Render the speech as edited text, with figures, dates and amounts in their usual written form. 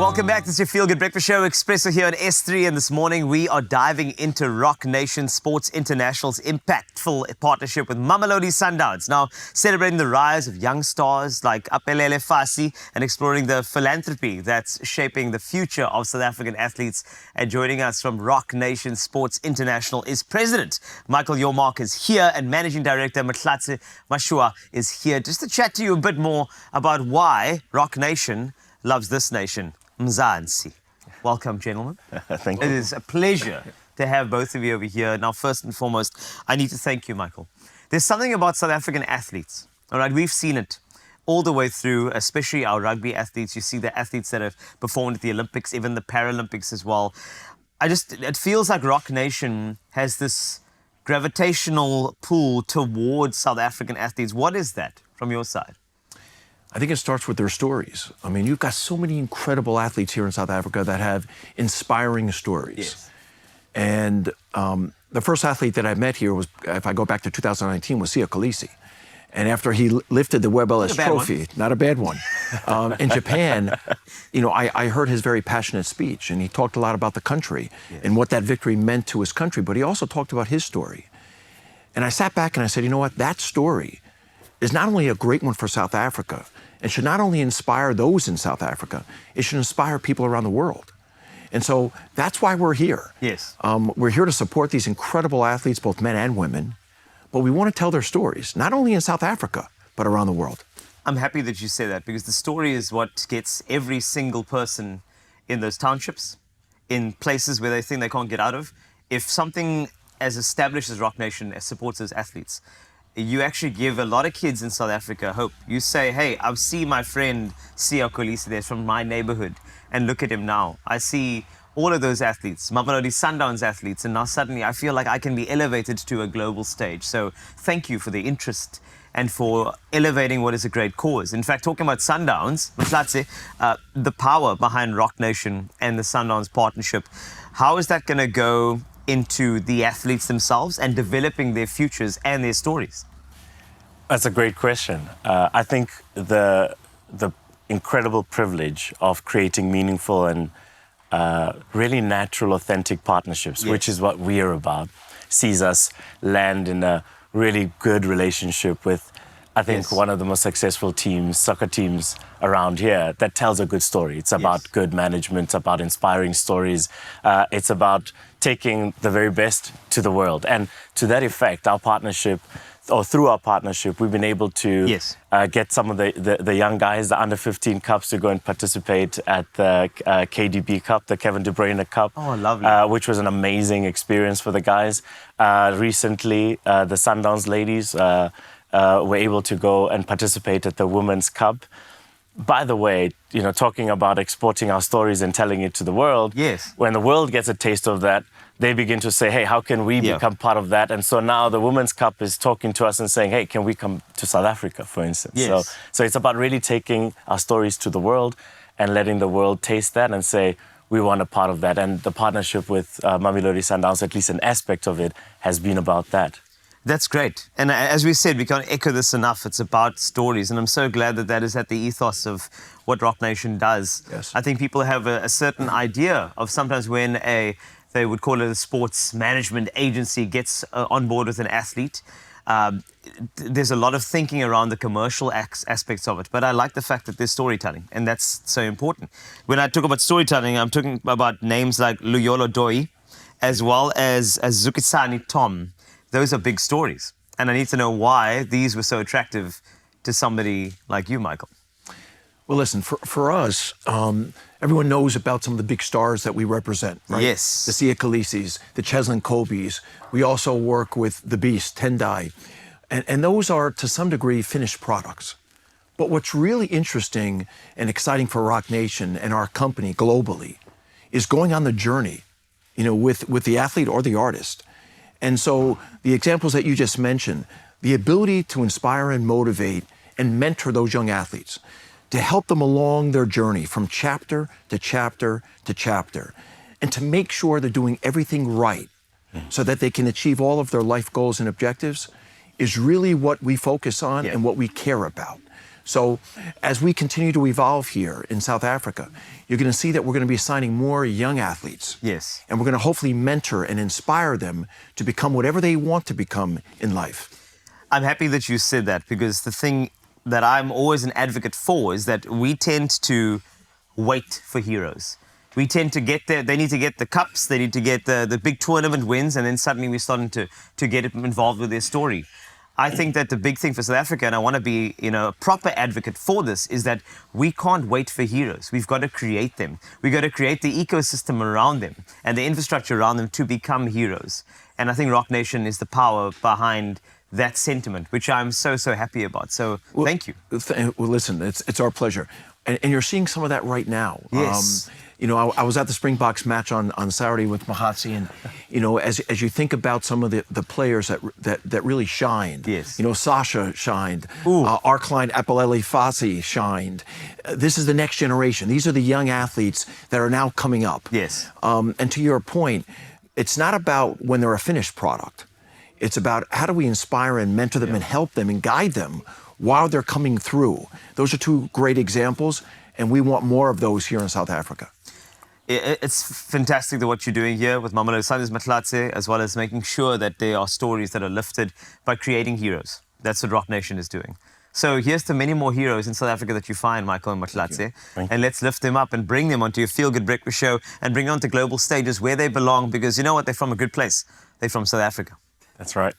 Welcome back. This is your Feel Good Breakfast Show, Expresso here at S3. And this morning we are diving into RocNation Sports International's impactful partnership with Mamelodi Sundowns. Now, celebrating the rise of young stars like Apelele Fasi and exploring the philanthropy that's shaping the future of South African athletes. And joining us from RocNation Sports International is President Michael Yormark is here, and Managing Director Mhlatse Mashua is here just to chat to you a bit more about why RocNation loves this nation. Mzansi. Welcome, gentlemen. Thank you. It is a pleasure to have both of you over here. Now, first and foremost, I need to thank you, Michael. There's something about South African athletes, all right? We've seen it all the way through, especially our rugby athletes. You see the athletes that have performed at the Olympics, even the Paralympics as well. It feels like RocNation has this gravitational pull towards South African athletes. What is that from your side? I think it starts with their stories. I mean, you've got so many incredible athletes here in South Africa that have inspiring stories. Yes. And the first athlete that I met here was, if I go back to 2019, was Siya Kolisi. And after he lifted the Webb Ellis Trophy, not a bad one, in Japan, you know, I heard his very passionate speech, and he talked a lot about the country and what that victory meant to his country, but he also talked about his story. And I sat back and I said, you know what, that story is not only a great one for South Africa, and should not only inspire those in South Africa, it should inspire people around the world. And so that's why we're here. Yes. We're here to support these incredible athletes, both men and women, but we want to tell their stories, not only in South Africa, but around the world. I'm happy that you say that, because the story is what gets every single person in those townships, in places where they think they can't get out of. If something as established as RocNation supports those athletes, you actually give a lot of kids in South Africa hope. You say, hey, I see my friend Siya Kolisi there from my neighborhood, and look at him now. I see all of those athletes, Mamelodi Sundowns athletes, and now suddenly I feel like I can be elevated to a global stage. So thank you for the interest and for elevating what is a great cause. In fact, talking about Sundowns, Mhlatse, the power behind RocNation and the Sundowns partnership, how is that going to go into the athletes themselves and developing their futures and their stories? That's a great question. I think the incredible privilege of creating meaningful and really natural, authentic partnerships, which is what we are about, sees us land in a really good relationship with, I think, one of the most successful teams, soccer teams around here, that tells a good story. It's about good management, it's about inspiring stories, it's about taking the very best to the world. And to that effect, our partnership, or through our partnership, we've been able to get some of the young guys, the under-15 Cups, to go and participate at the KDB Cup, the Kevin De Bruyne Cup. Oh, lovely. Which was an amazing experience for the guys. Recently, the Sundowns ladies were able to go and participate at the Women's Cup. By the way, you know, talking about exporting our stories and telling it to the world, when the world gets a taste of that, they begin to say, hey, how can we become part of that? And so now the Women's Cup is talking to us and saying, hey, can we come to South Africa, for instance? So it's about really taking our stories to the world and letting the world taste that and say, we want a part of that. And the partnership with Mamelodi Sundowns, at least an aspect of it, has been about that. That's great. And as we said, we can't echo this enough. It's about stories. And I'm so glad that that is at the ethos of what RocNation does. I think people have a certain idea of sometimes when they would call it a sports management agency gets on board with an athlete. There's a lot of thinking around the commercial aspects of it. But I like the fact that there's storytelling. And that's so important. When I talk about storytelling, I'm talking about names like Luyolo Doi, as well as Zukisani Tom. Those are big stories. And I need to know why these were so attractive to somebody like you, Michael. Well, listen, for us, everyone knows about some of the big stars that we represent, right? Yes. The Siya Kolisis, the Cheslin Kobes. We also work with the Beast, Tendai. And those are, to some degree, finished products. But what's really interesting and exciting for RocNation and our company globally is going on the journey, you know, with the athlete or the artist. And so the examples that you just mentioned, the ability to inspire and motivate and mentor those young athletes, to help them along their journey from chapter to chapter to chapter, and to make sure they're doing everything right so that they can achieve all of their life goals and objectives is really what we focus on and what we care about. So as we continue to evolve here in South Africa, you're going to see that we're going to be signing more young athletes. Yes. And we're going to hopefully mentor and inspire them to become whatever they want to become in life. I'm happy that you said that, because the thing that I'm always an advocate for is that we tend to wait for heroes. We tend to get there, they need to get the cups, they need to get the big tournament wins, and then suddenly we're starting to get involved with their story. I think that the big thing for South Africa, and I want to be a proper advocate for this, is that we can't wait for heroes. We've got to create them. We've got to create the ecosystem around them and the infrastructure around them to become heroes. And I think RocNation is the power behind that sentiment, which I'm so happy about. So thank you. Well, listen, it's our pleasure. And you're seeing some of that right now. Yes. I was at the Springboks match on Saturday with Mahatsi, and as you think about some of the players that really shined. Yes. Sasha shined. Our client Apalele Fassi shined. This is the next generation. These are the young athletes that are now coming up. Yes. And to your point, it's not about when they're a finished product. It's about how do we inspire and mentor them and help them and guide them while they're coming through. Those are two great examples, and we want more of those here in South Africa. It's fantastic that what you're doing here with Mamelodi Sundowns Matlatse, as well as making sure that there are stories that are lifted by creating heroes. That's what RocNation is doing. So here's to many more heroes in South Africa that you find, Michael and Matlatse. And let's lift them up and bring them onto your Feel Good Breakfast show and bring them onto global stages where they belong, because you know what? They're from a good place. They're from South Africa. That's right.